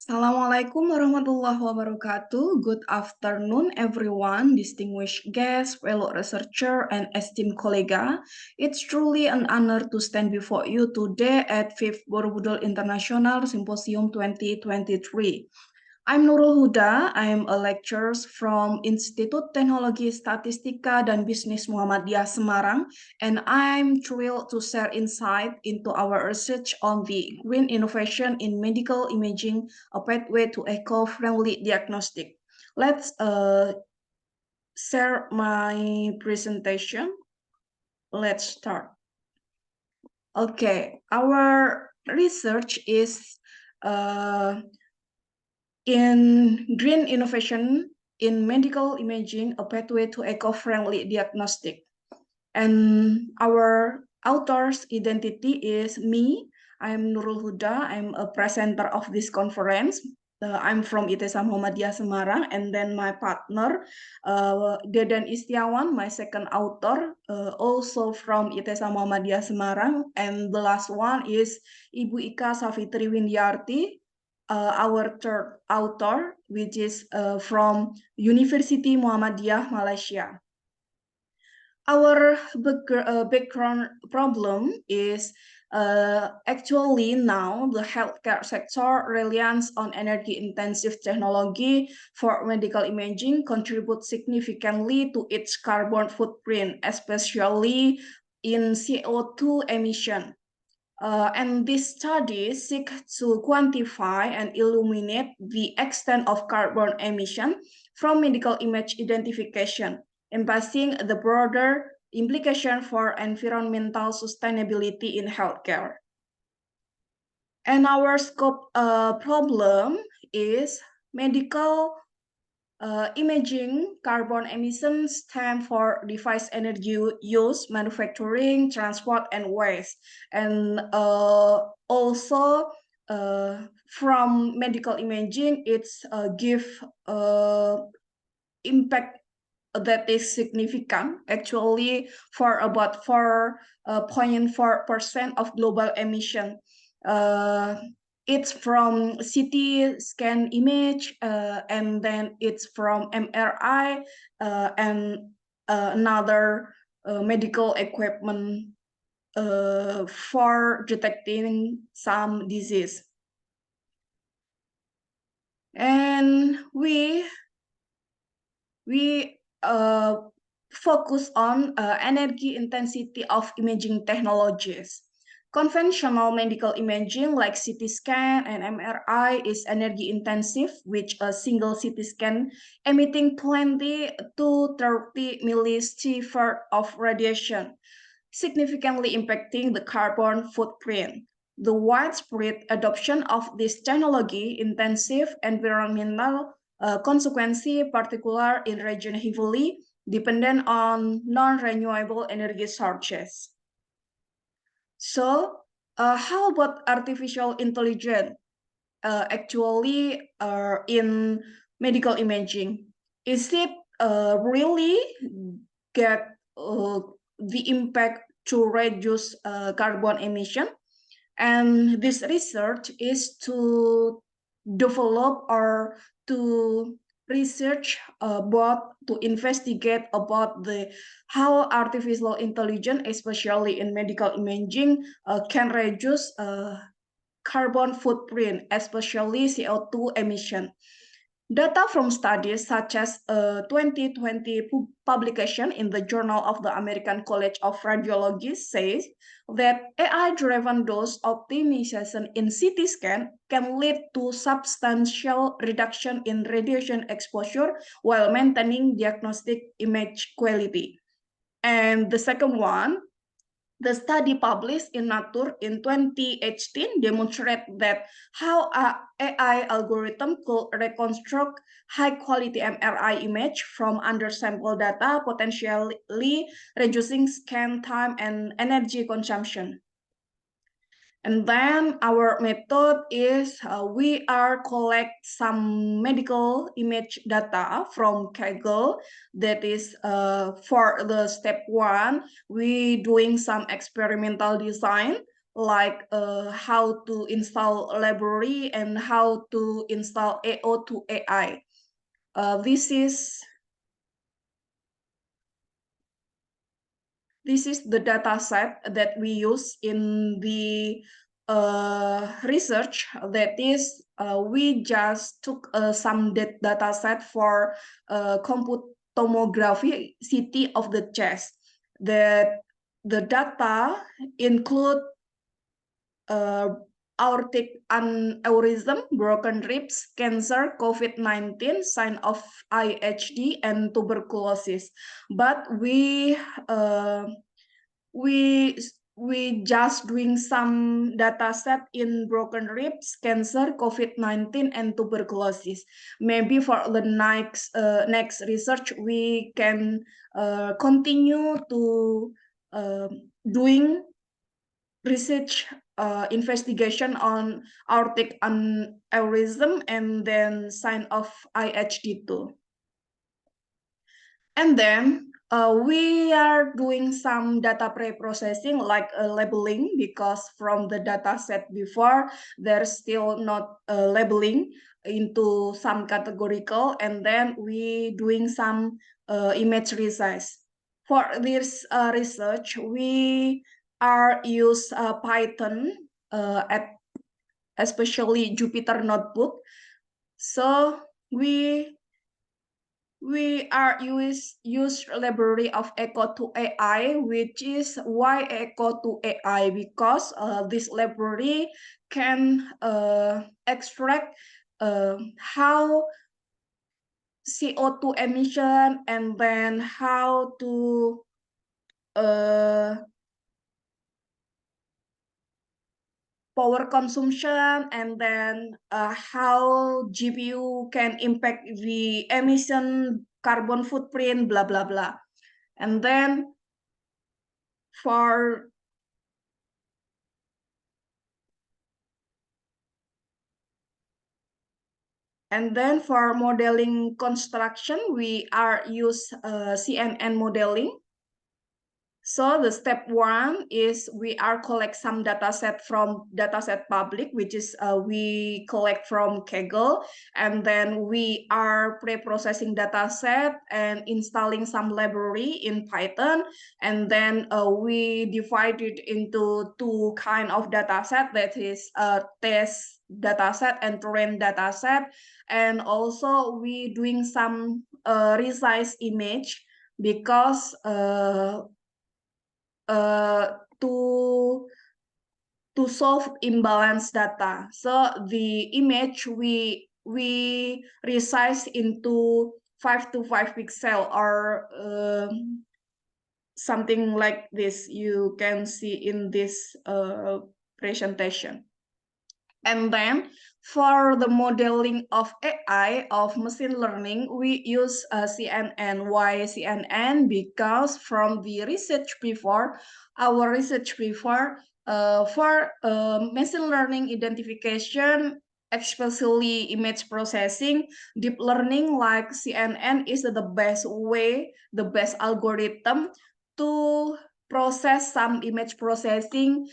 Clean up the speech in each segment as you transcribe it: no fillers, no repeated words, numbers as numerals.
Assalamualaikum warahmatullahi wabarakatuh. Good afternoon, everyone, distinguished guests, fellow researcher, and esteemed colleague. It's truly an honor to stand before you today at 5th Borobudur International Symposium 2023. I'm Nurul Huda. I'm a lecturer from Institut Teknologi Statistika dan Bisnis Muhammadiyah Semarang, and I'm thrilled to share insight into our research on the green innovation in medical imaging, a pathway to eco-friendly diagnostic. Let's share my presentation. Let's start. Okay, our research is in green innovation in medical imaging, a pathway to eco-friendly diagnostic. And our author's identity is me. I'm Nurul Huda. I'm a presenter of this conference. I'm from ITESA Muhammadiyah Semarang, and then my partner, Deden Istiawan, my second author, also from ITESA Muhammadiyah Semarang, and the last one is Ibu Ika Safitri Windyarti, our third author, which is from University Muhammadiyah, Malaysia. Our background problem is actually now the healthcare sector reliance on energy-intensive technology for medical imaging contributes significantly to its carbon footprint, especially in CO2 emission. And this study seeks to quantify and illuminate the extent of carbon emission from medical image identification, embracing the broader implication for environmental sustainability in healthcare. And our scope problem is medical imaging carbon emissions stand for device energy use, manufacturing, transport, and waste. And also from medical imaging, it's give impact that is significant, actually for about 4.4% of global emission. It's from CT scan image, and then it's from MRI and another medical equipment for detecting some disease. And we focus on energy intensity of imaging technologies. Conventional medical imaging like CT scan and MRI is energy intensive, with a single CT scan emitting 20 to 30 millisievert of radiation, significantly impacting the carbon footprint. The widespread adoption of this technology-intensive environmental consequences, particularly in regions heavily dependent on non-renewable energy sources. So, how about artificial intelligence? Actually, in medical imaging, is it really get the impact to reduce carbon emission? And this research is to develop or to research about to investigate about the how artificial intelligence, especially in medical imaging, can reduce carbon footprint, especially CO2 emission. Data from studies such as a 2020 publication in the Journal of the American College of Radiology says that AI-driven dose optimization in CT scan can lead to substantial reduction in radiation exposure while maintaining diagnostic image quality. And the second one, the study published in Nature in 2018 demonstrated that how a AI algorithm could reconstruct high-quality MRI image from undersample data, potentially reducing scan time and energy consumption. And then our method is we are collect some medical image data from Kaggle. That is for the step one, we doing some experimental design like how to install library and how to install AO to AI. This is the data set that we use in the research. That is, we just took some data set for compute tomography CT of the chest. That the data include aortic aneurysm, broken ribs, cancer, COVID-19, sign of IHD, and tuberculosis. But uh, we we just doing some data set in broken ribs, cancer, COVID-19, and tuberculosis. Maybe for the next research, we can continue to doing research investigation on aortic aneurysm and then sign of IHD2. And then we are doing some data pre-processing like labeling, because from the data set before, there's still not labeling into some categorical, and then we doing some image resize. For this research, we are use Python at especially Jupyter Notebook. So we are use library of Echo to AI, which is why Echo to AI, because this library can extract how CO2 emission, and then how to power consumption, and then how GPU can impact the emission, carbon footprint, blah, blah, blah. And then for modeling construction, we are use CNN modeling. So the step one is we are collect some data set from dataset public, which is we collect from Kaggle, and then we are pre-processing data set and installing some library in Python, and then we divide it into two kind of data set, that is test data set and train data set, and also we doing some resize image, because to solve imbalance data. So the image we resize into 5 to 5 pixel, or something like this you can see in this presentation. And then for the modeling of AI, of machine learning, we use CNN. Why CNN? Because from the research before, our research before, for machine learning identification, especially image processing, deep learning like CNN is the best way, the best algorithm to process some image processing,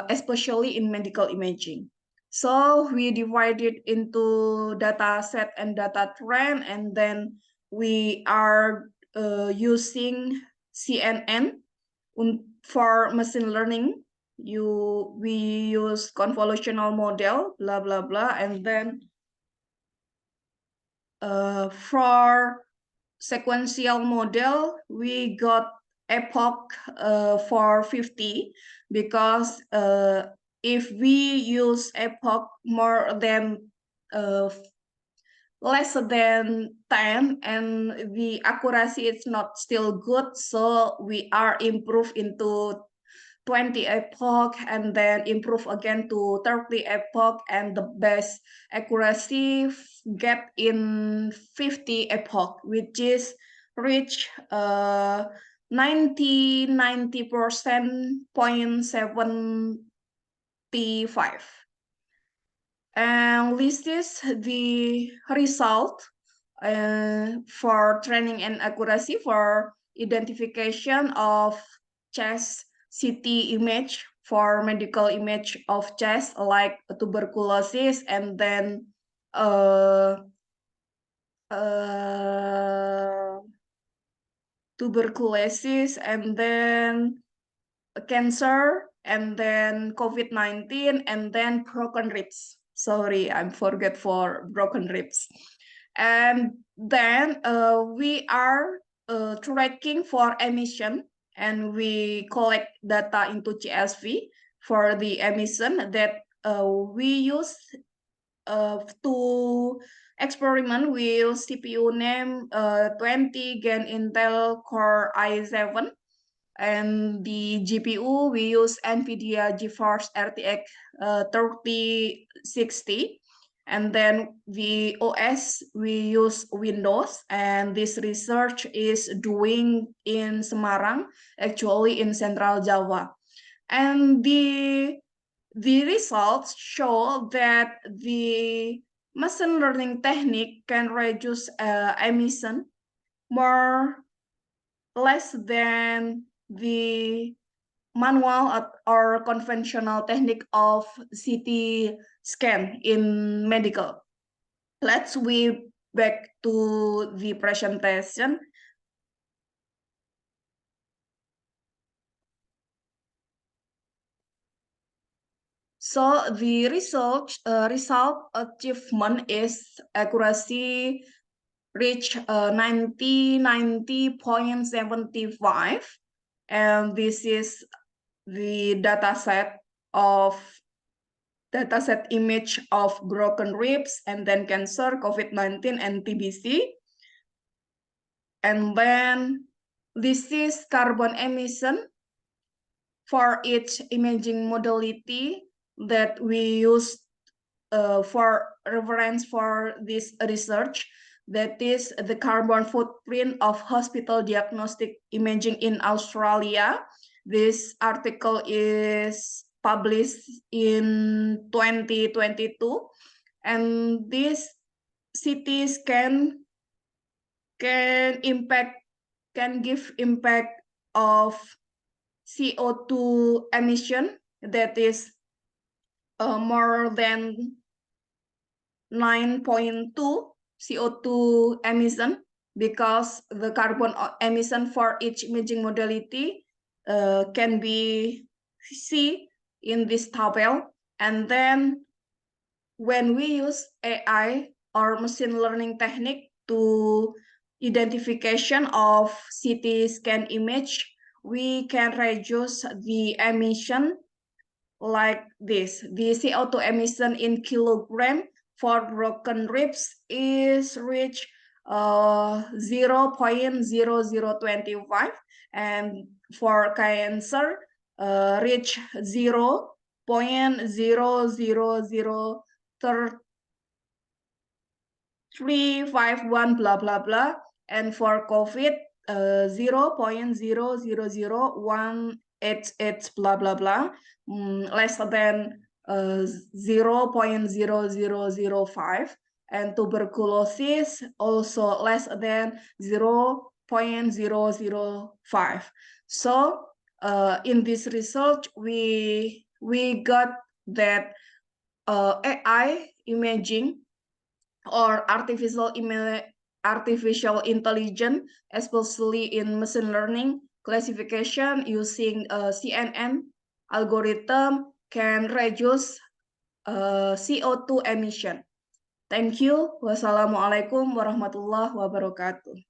especially in medical imaging. So we divide it into data set and data trend, and then we are using CNN for machine learning. We use convolutional model, blah, blah, blah, and then for sequential model, we got epoch for 50, because if we use epoch more than less than 10, and the accuracy is not still good, so we are improved into 20 epoch, and then improve again to 30 epoch, and the best accuracy get in 50 epoch, which is reach 90% 0.75. And this is the result for training and accuracy for identification of chest CT image for medical image of chest like tuberculosis, and then uh, tuberculosis, and then cancer, and then COVID-19, and then broken ribs. Sorry, I forget for broken ribs. And then we are tracking for emission, and we collect data into CSV for the emission that we use to experiment with CPU name 20 Gen Intel Core i7, and the GPU we use NVIDIA GeForce RTX 3060, and then the OS we use Windows, and this research is doing in Semarang, actually in Central Java. And the results show that the machine learning technique can reduce emission more less than the manual or conventional technique of CT scan in medical. Let's we back to the presentation. So the result achievement is accuracy reach 90.75, and this is the dataset image of broken ribs, and then cancer, COVID-19, and TBC. And then this is carbon emission for each imaging modality that we use for reference for this research. That is the carbon footprint of hospital diagnostic imaging in Australia. This article is published in 2022, and this CT scan can give impact of CO2 emission that is more than 9.2 CO2 emission, because the carbon emission for each imaging modality can be seen in this table. And then when we use AI or machine learning technique to identification of CT scan image, we can reduce the emission like this. The CO2 emission in kilogram for broken ribs is reach 0.0025, and for cancer reach 0.00031 blah blah blah, and for COVID 0.00018 blah blah blah, less than 0.0005, and tuberculosis also less than 0.005. So in this research we got that AI imaging or artificial intelligence, especially in machine learning classification using CNN algorithm, can reduce CO2 emission. Thank you. Wassalamualaikum warahmatullahi wabarakatuh.